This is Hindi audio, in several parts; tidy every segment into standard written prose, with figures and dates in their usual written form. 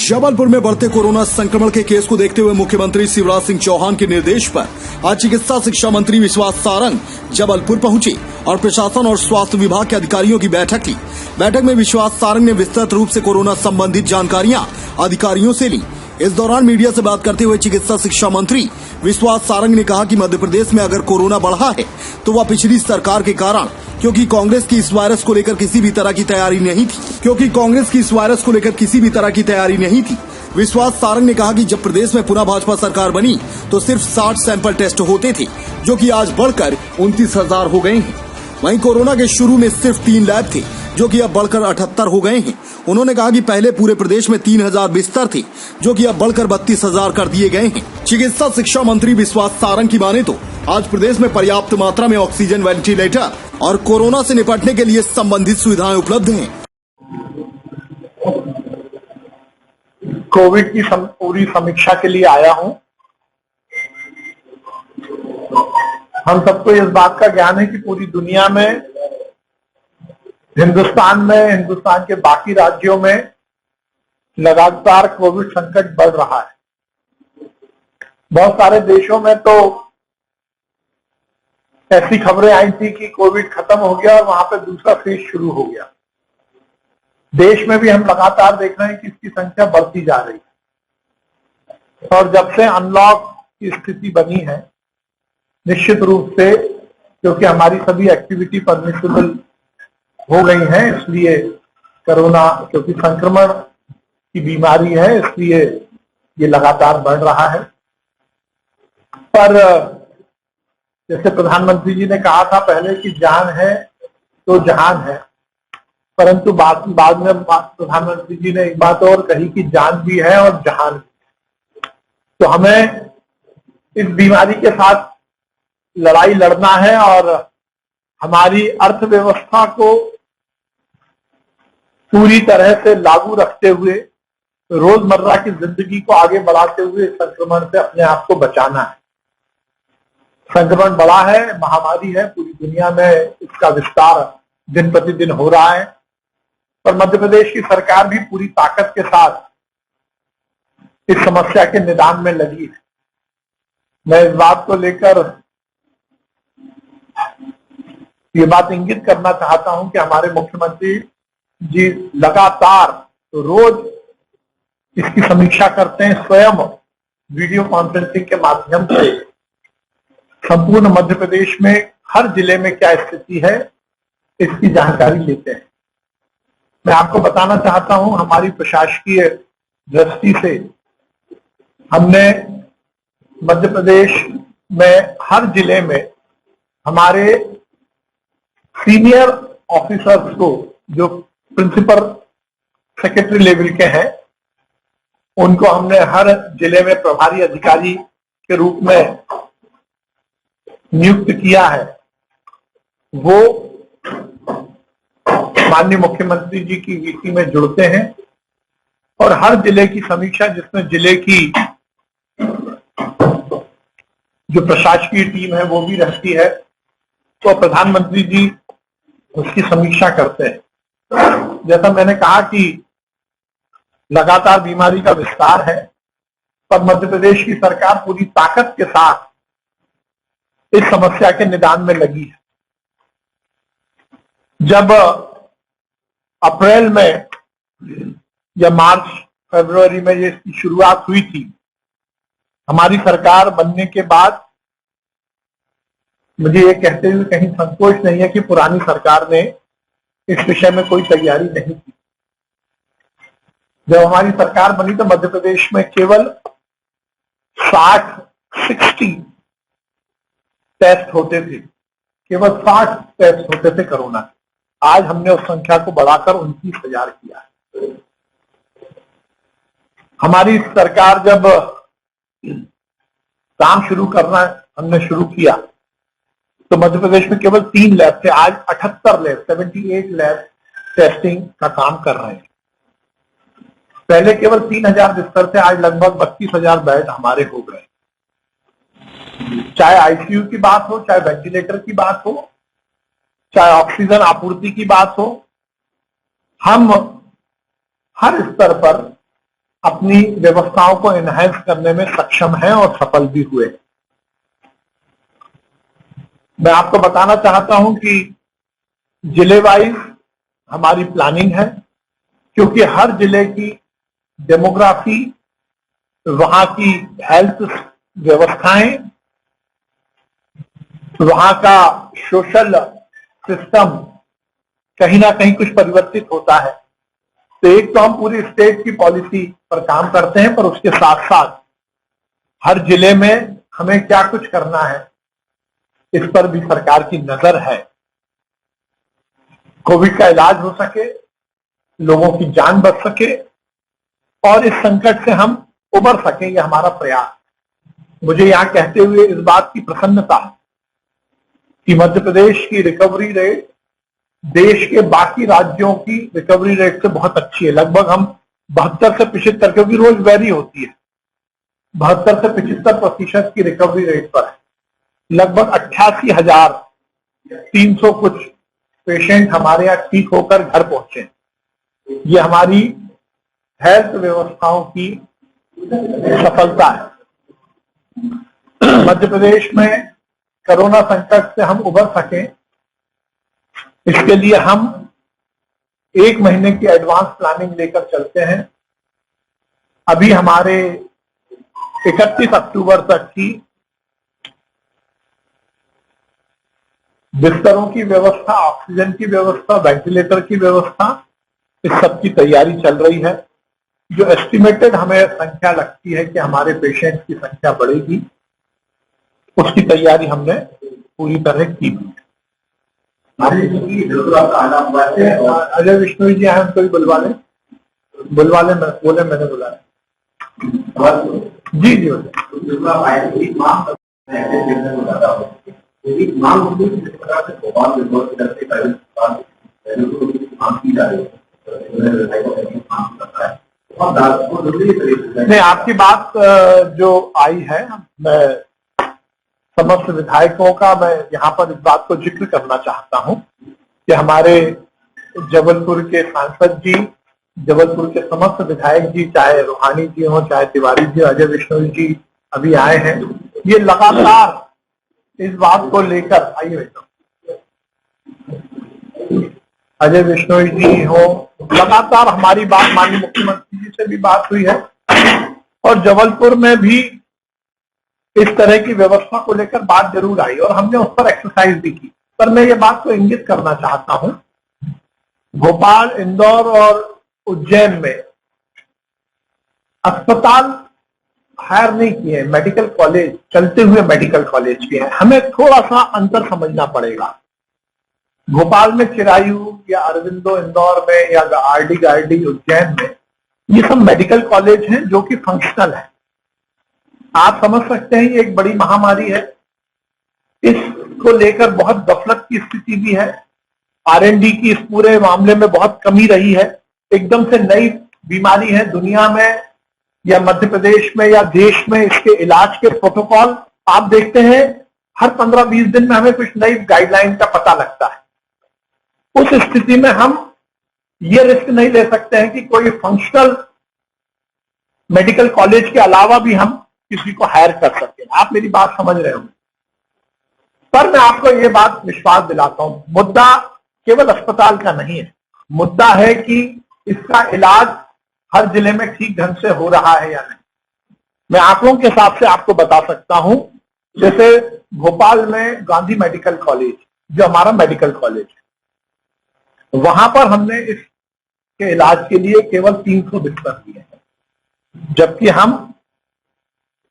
जबलपुर में बढ़ते कोरोना संक्रमण के केस को देखते हुए मुख्यमंत्री शिवराज सिंह चौहान के निर्देश पर आज चिकित्सा शिक्षा मंत्री विश्वास सारंग जबलपुर पहुंचे और प्रशासन और स्वास्थ्य विभाग के अधिकारियों की बैठक ली। बैठक में विश्वास सारंग ने विस्तृत रूप से कोरोना संबंधित जानकारियां अधिकारियों से ली। इस दौरान मीडिया से बात करते हुए चिकित्सा शिक्षा मंत्री विश्वास सारंग ने कहा कि मध्य प्रदेश में अगर कोरोना बढ़ा है तो वह पिछली सरकार के कारण, क्योंकि कांग्रेस की इस वायरस को लेकर किसी भी तरह की तैयारी नहीं थी। विश्वास सारंग ने कहा कि जब प्रदेश में पुनः भाजपा सरकार बनी तो सिर्फ 60 सैंपल टेस्ट होते थे, जो कि आज बढ़कर 29,000 हो गए हैं। वहीं कोरोना के शुरू में सिर्फ 3 लैब थे, जो कि अब बढ़कर 78 हो गए हैं। उन्होंने कहा कि पहले पूरे प्रदेश में 3,000 बिस्तर थे, जो कि अब बढ़कर 32,000 कर दिए गए हैं। चिकित्सा शिक्षा मंत्री विश्वास सारंग की माने तो आज प्रदेश में पर्याप्त मात्रा में ऑक्सीजन, वेंटिलेटर और कोरोना से निपटने के लिए संबंधित सुविधाएं उपलब्ध हैं। कोविड की पूरी समीक्षा के लिए आया हूं। हम सबको इस बात का ज्ञान है कि पूरी दुनिया में, हिंदुस्तान के बाकी राज्यों में लगातार कोविड संकट बढ़ रहा है। बहुत सारे देशों में तो ऐसी खबरें आई थी कि कोविड खत्म हो गया और वहां पे दूसरा फेज शुरू हो गया। देश में भी हम लगातार देख रहे हैं कि इसकी संख्या बढ़ती जा रही है और जब से अनलॉक की स्थिति बनी है, निश्चित रूप से क्योंकि हमारी सभी एक्टिविटी परमिसिबल हो गई हैं, इसलिए कोरोना क्योंकि संक्रमण की बीमारी है, इसलिए ये लगातार बढ़ रहा है। पर जैसे प्रधानमंत्री जी ने कहा था पहले कि जान है तो जहान है, परंतु बाद में प्रधानमंत्री जी ने एक बात और कही कि जान भी है और जहान भी। तो हमें इस बीमारी के साथ लड़ाई लड़ना है और हमारी अर्थव्यवस्था को पूरी तरह से लागू रखते हुए, रोजमर्रा की जिंदगी को आगे बढ़ाते हुए संक्रमण से अपने आप को बचाना है। संक्रमण बड़ा है, महामारी है, पूरी दुनिया में इसका विस्तार दिन प्रतिदिन हो रहा है, पर मध्य प्रदेश की सरकार भी पूरी ताकत के साथ इस समस्या के निदान में लगी है। मैं इस बात को लेकर ये बात इंगित करना चाहता हूं कि हमारे मुख्यमंत्री जी लगातार रोज इसकी समीक्षा करते हैं, स्वयं वीडियो कॉन्फ्रेंसिंग के माध्यम से संपूर्ण मध्य प्रदेश में हर जिले में क्या स्थिति है इसकी जानकारी लेते हैं। मैं आपको बताना चाहता हूं, हमारी प्रशासकीय दृष्टि से हमने मध्य प्रदेश में हर जिले में हमारे सीनियर ऑफिसर्स को, जो प्रिंसिपल सेक्रेटरी लेवल के हैं, उनको हमने हर जिले में प्रभारी अधिकारी के रूप में नियुक्त किया है। वो माननीय मुख्यमंत्री जी की वीसी में जुड़ते हैं और हर जिले की समीक्षा, जिसमें जिले की जो प्रशासकीय टीम है वो भी रहती है, तो प्रधानमंत्री जी उसकी समीक्षा करते हैं। जैसा मैंने कहा कि लगातार बीमारी का विस्तार है, पर मध्य प्रदेश की सरकार पूरी ताकत के साथ इस समस्या के निदान में लगी है। जब अप्रैल में या मार्च फरवरी में ये इसकी शुरुआत हुई थी, हमारी सरकार बनने के बाद मुझे ये कहते हुए कहीं संकोच नहीं है कि पुरानी सरकार ने इस विषय में कोई तैयारी नहीं की। जब हमारी सरकार बनी तो मध्य प्रदेश में केवल 60 टेस्ट होते थे, केवल 60 टेस्ट होते थे कोरोना। आज हमने उस संख्या को बढ़ाकर 29,000 किया है। हमारी सरकार जब काम शुरू करना हमने शुरू किया तो मध्य प्रदेश में केवल 3 लैब थे, आज 78 लैब, 78 लैब टेस्टिंग का काम कर रहे हैं। पहले केवल 3,000 बिस्तर थे, आज लगभग 32,000 बेड हमारे हो गए। चाहे आईसीयू की बात हो, चाहे वेंटिलेटर की बात हो, चाहे ऑक्सीजन आपूर्ति की बात हो, हम हर स्तर पर अपनी व्यवस्थाओं को एनहांस करने में सक्षम हैं और सफल भी हुए। मैं आपको बताना चाहता हूं कि जिले वाइज हमारी प्लानिंग है, क्योंकि हर जिले की डेमोग्राफी, वहां की हेल्थ व्यवस्थाएं, वहां का सोशल सिस्टम कहीं ना कहीं कुछ परिवर्तित होता है। तो एक तो हम पूरी स्टेट की पॉलिसी पर काम करते हैं, पर उसके साथ साथ हर जिले में हमें क्या कुछ करना है इस पर भी सरकार की नजर है। कोविड का इलाज हो सके, लोगों की जान बच सके और इस संकट से हम उबर सकें, यह हमारा प्रयास। मुझे यहां कहते हुए इस बात की प्रसन्नता कि मध्य प्रदेश की रिकवरी रेट देश के बाकी राज्यों की रिकवरी रेट से बहुत अच्छी है। लगभग हम 72 से 75, क्योंकि रोज वेरी होती है, 72 से 75% की रिकवरी रेट पर है। लगभग 88,300 कुछ पेशेंट हमारे यहाँ ठीक होकर घर पहुंचे। ये हमारी हेल्थ व्यवस्थाओं की सफलता है। मध्य प्रदेश में कोरोना संकट से हम उबर सकें, इसके लिए हम 1 महीने की एडवांस प्लानिंग लेकर चलते हैं। अभी हमारे 31 अक्टूबर तक की बिस्तरों की व्यवस्था, ऑक्सीजन की व्यवस्था, वेंटिलेटर की व्यवस्था, इस सब की तैयारी चल रही है। जो एस्टिमेटेड हमें संख्या लगती है कि हमारे पेशेंट की संख्या बढ़ेगी, उसकी तैयारी हमने पूरी तरह की है। अजय विष्णु जी आए, उनको भी बुलवा लें। बोले मैंने बुलाया। जी जी नहीं, आपकी बात जो आई है, मैं समस्त विधायकों का मैं यहाँ पर इस बात को जिक्र करना चाहता हूँ कि हमारे जबलपुर के सांसद जी, जबलपुर के समस्त विधायक जी, चाहे रूहानी जी हो, चाहे तिवारी जी, अजय विष्णु जी अभी आए हैं, ये लगातार इस बात को लेकर, आइए अजय विष्णु जी हो, लगातार हमारी बात माननीय मुख्यमंत्री जी से भी बात हुई है और जबलपुर में भी इस तरह की व्यवस्था को लेकर बात जरूर आई और हमने उस पर एक्सरसाइज भी की। पर मैं ये बात को इंगित करना चाहता हूं, भोपाल, इंदौर और उज्जैन में अस्पताल हायर नहीं किए, मेडिकल कॉलेज, चलते हुए मेडिकल कॉलेज किए हैं। हमें थोड़ा सा अंतर समझना पड़ेगा। भोपाल में चिरायू या अरविंदो इंदौर में या आरडी गार्डी उज्जैन में, ये सब मेडिकल कॉलेज हैं जो कि फंक्शनल है। आप समझ सकते हैं ये एक बड़ी महामारी है, इसको लेकर बहुत गफलत की स्थिति भी है। R&D की इस पूरे मामले में बहुत कमी रही है। एकदम से नई बीमारी है, दुनिया में या मध्य प्रदेश में या देश में इसके इलाज के प्रोटोकॉल आप देखते हैं हर 15-20 दिन में हमें कुछ नई गाइडलाइन का पता लगता है। उस स्थिति में हम ये रिस्क नहीं ले सकते हैं कि कोई फंक्शनल मेडिकल कॉलेज के अलावा भी हम किसी को हायर कर सकते हैं। आप मेरी बात समझ रहे हो। पर मैं आपको ये बात विश्वास दिलाता हूं, मुद्दा केवल अस्पताल का नहीं है, मुद्दा है कि इसका इलाज हर जिले में ठीक ढंग से हो रहा है या नहीं। मैं आंकड़ों के हिसाब से आपको बता सकता हूं, जैसे भोपाल में गांधी मेडिकल कॉलेज, जो हमारा मेडिकल कॉलेज है, वहां पर हमने इसके इलाज के लिए केवल 300 बिस्तर दिए हैं, जबकि हम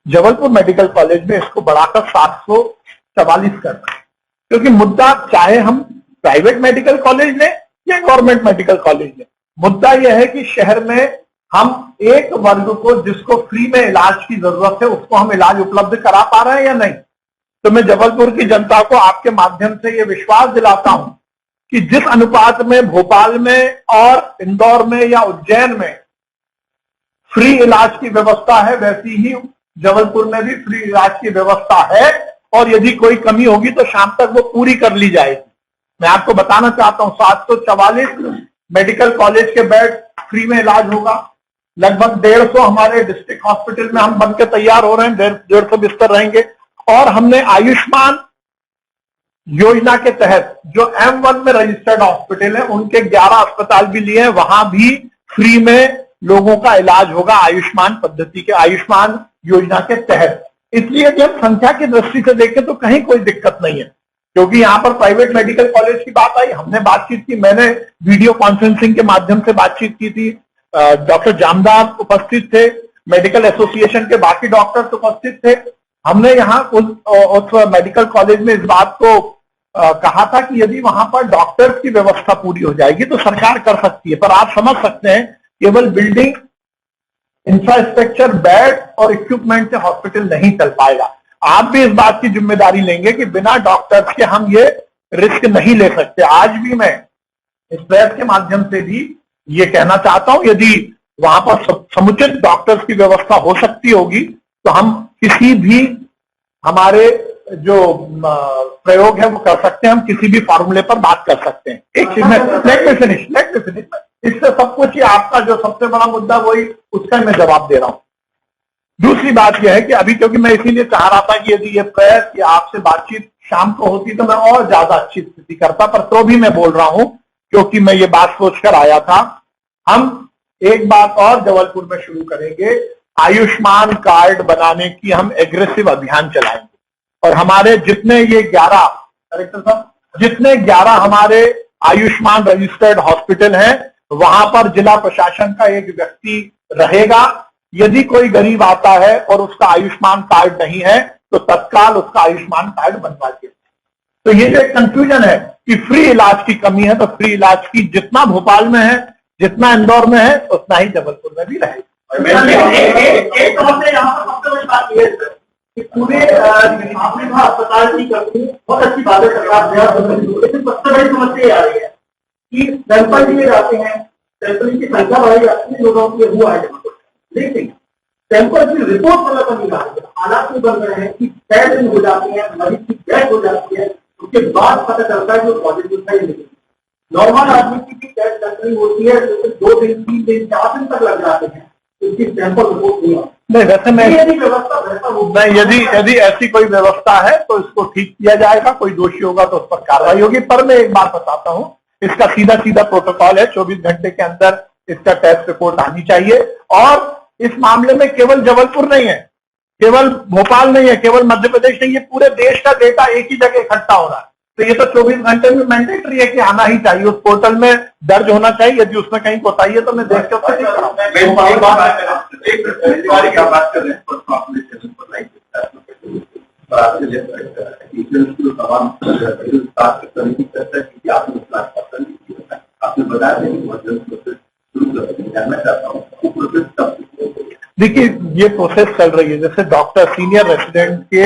जबलपुर मेडिकल कॉलेज में इसको बढ़ाकर 744 कर रहे हैं। क्योंकि मुद्दा, चाहे हम प्राइवेट मेडिकल कॉलेज लें या गवर्नमेंट मेडिकल कॉलेज लें, मुद्दा यह है कि शहर में हम एक वर्ग को जिसको फ्री में इलाज की जरूरत है उसको हम इलाज उपलब्ध करा पा रहे हैं या नहीं। तो मैं जबलपुर की जनता को आपके माध्यम से ये विश्वास दिलाता हूं कि जिस अनुपात में भोपाल में और इंदौर में या उज्जैन में फ्री इलाज की व्यवस्था है, वैसी ही जबलपुर में भी फ्री इलाज की व्यवस्था है और यदि कोई कमी होगी तो शाम तक वो पूरी कर ली जाएगी। मैं आपको बताना चाहता हूं 744 मेडिकल कॉलेज के बेड फ्री में इलाज होगा, लगभग 150 हमारे डिस्ट्रिक्ट हॉस्पिटल में हम बन के तैयार हो रहे हैं, 150 बिस्तर रहेंगे। और हमने आयुष्मान योजना के तहत जो M1 में रजिस्टर्ड हॉस्पिटल है उनके 11 अस्पताल भी लिए हैं, वहां भी फ्री में लोगों का इलाज होगा आयुष्मान पद्धति के, आयुष्मान योजना के तहत। इसलिए यदि हम संख्या की दृष्टि से देखें तो कहीं कोई दिक्कत नहीं है, क्योंकि यहां पर प्राइवेट मेडिकल कॉलेज की बात आई, हमने बातचीत की, मैंने वीडियो कॉन्फ्रेंसिंग के माध्यम से बातचीत की थी, डॉक्टर जामदार उपस्थित थे, मेडिकल एसोसिएशन के बाकी डॉक्टर्स उपस्थित थे। हमने यहाँ उस मेडिकल कॉलेज में इस बात को कहा था कि यदि वहां पर डॉक्टर्स की व्यवस्था पूरी हो जाएगी तो सरकार कर सकती है, पर आप समझ सकते हैं केवल बिल्डिंग, इंफ्रास्ट्रक्चर, बेड और इक्विपमेंट से हॉस्पिटल नहीं चल पाएगा। आप भी इस बात की जिम्मेदारी लेंगे कि बिना डॉक्टर्स के हम ये रिस्क नहीं ले सकते। आज भी मैं इस प्रेस के माध्यम से भी ये कहना चाहता हूं, यदि वहां पर समुचित डॉक्टर्स की व्यवस्था हो सकती होगी तो हम किसी भी हमारे जो प्रयोग है वो कर सकते हैं, हम किसी भी फॉर्मूले पर बात कर सकते हैं। एक चीज में लेट मी फिनिश, इससे सब कुछ ही आपका जो सबसे बड़ा मुद्दा वही, उसका मैं जवाब दे रहा हूं। दूसरी बात यह है कि अभी, क्योंकि मैं इसीलिए चाह रहा था कि यदि ये प्रेस या आपसे बातचीत शाम को होती तो मैं और ज्यादा अच्छी स्थिति करता, पर तो भी मैं बोल रहा हूं क्योंकि मैं ये बात सोचकर आया था। हम एक बात और जबलपुर में शुरू करेंगे, आयुष्मान कार्ड बनाने की हम एग्रेसिव अभियान चलाएंगे और हमारे जितने ये 11 करेक्टर साहब, जितने 11 हमारे आयुष्मान रजिस्टर्ड हॉस्पिटल हैं वहां पर जिला प्रशासन का एक व्यक्ति रहेगा। यदि कोई गरीब आता है और उसका आयुष्मान कार्ड नहीं है तो तत्काल उसका आयुष्मान कार्ड बनवा दिया। तो ये जो एक कंफ्यूजन है कि फ्री इलाज की कमी है, तो फ्री इलाज की जितना भोपाल में है, जितना इंदौर में है, उतना ही जबलपुर में भी रहेगा। एक समस्या यहाँ पर सबसे बड़ी बात यह है कि पूरे आपने कहा अस्पताल की कमी, बहुत अच्छी बात है सरकार ने, लेकिन सबसे बड़ी समस्या ये आ रही है कि सैंपल लिए जाते हैं, सैंपल की संख्या बढ़ाई जाती है, लोगों की हुआ है, लेकिन सैंपल की रिपोर्ट गलत नहीं आ रही है। हालात में बन रहे हैं कि 6 दिन हो जाती है, मरीज की डेथ हो जाती है, उसके बाद पता चलता है जो पॉजिटिव है नहीं। नॉर्मल आदमी की टेस्ट करनी होती है तो 2 दिन, 3 दिन, 4 दिन तक लग जाते हैं, उसकी सैंपल रिपोर्ट नहीं आती। नहीं, वैसे मैं व्यवस्था बेहतर हो, यदि ऐसी कोई व्यवस्था है तो इसको ठीक किया जाएगा, कोई दोषी होगा तो उस पर कार्रवाई होगी। पर मैं एक बात बताता हूं, इसका सीधा प्रोटोकॉल है, 24 घंटे के अंदर इसका टेस्ट रिपोर्ट आनी चाहिए। और इस मामले में केवल जबलपुर नहीं है, केवल भोपाल नहीं है, केवल मध्य प्रदेश नहीं, ये पूरे देश का डेटा एक ही जगह इकट्ठा हो रहा है। तो ये तो 24 घंटे में मैंडेटरी है कि आना ही चाहिए, उस पोर्टल में दर्ज होना चाहिए। यदि उसमें कहीं कोताही है तो मैं देख के उससे ठीक कराऊंगा। देखिए, ये प्रोसेस चल रही है, जैसे डॉक्टर सीनियर रेसिडेंट के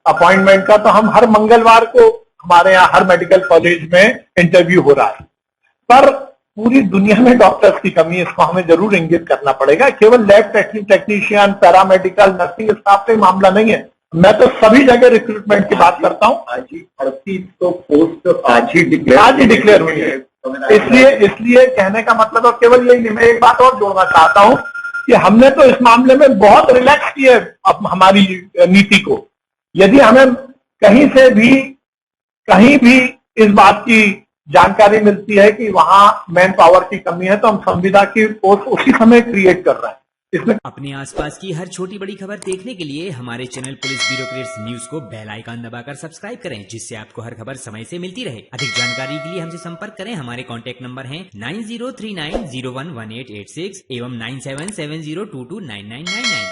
अपॉइंटमेंट का तो हम हर मंगलवार को हमारे यहाँ हर मेडिकल कॉलेज में इंटरव्यू हो रहा है, पर पूरी दुनिया में डॉक्टर्स की कमी है, इसको हमें जरूर इंगित करना पड़ेगा। केवल lab technician, paramedical, nursing staff का मामला नहीं है, मैं तो सभी जगह रिक्रूटमेंट की बात करता हूँ। आज ही 38 तो पोस्ट आज ही डिक्लेयर हुई है। इसलिए कहने का मतलब केवल यही नहीं, मैं एक बात और जोड़ना चाहता हूँ कि हमने तो इस मामले में बहुत रिलैक्स की है हमारी नीति को। यदि हमें कहीं भी इस बात की जानकारी मिलती है कि वहां मैन पावर की कमी है तो हम संविदा की पोस्ट उसी समय क्रिएट कर रहे हैं। इसमें अपने आसपास की हर छोटी बड़ी खबर देखने के लिए हमारे चैनल पुलिस ब्यूरोक्रेट्स न्यूज को बेल आइकन दबाकर सब्सक्राइब करें, जिससे आपको हर खबर समय से मिलती रहे। अधिक जानकारी के लिए हमसे संपर्क करें। हमारे कॉन्टैक्ट नंबर हैं 9039011886 एवं 9770229999।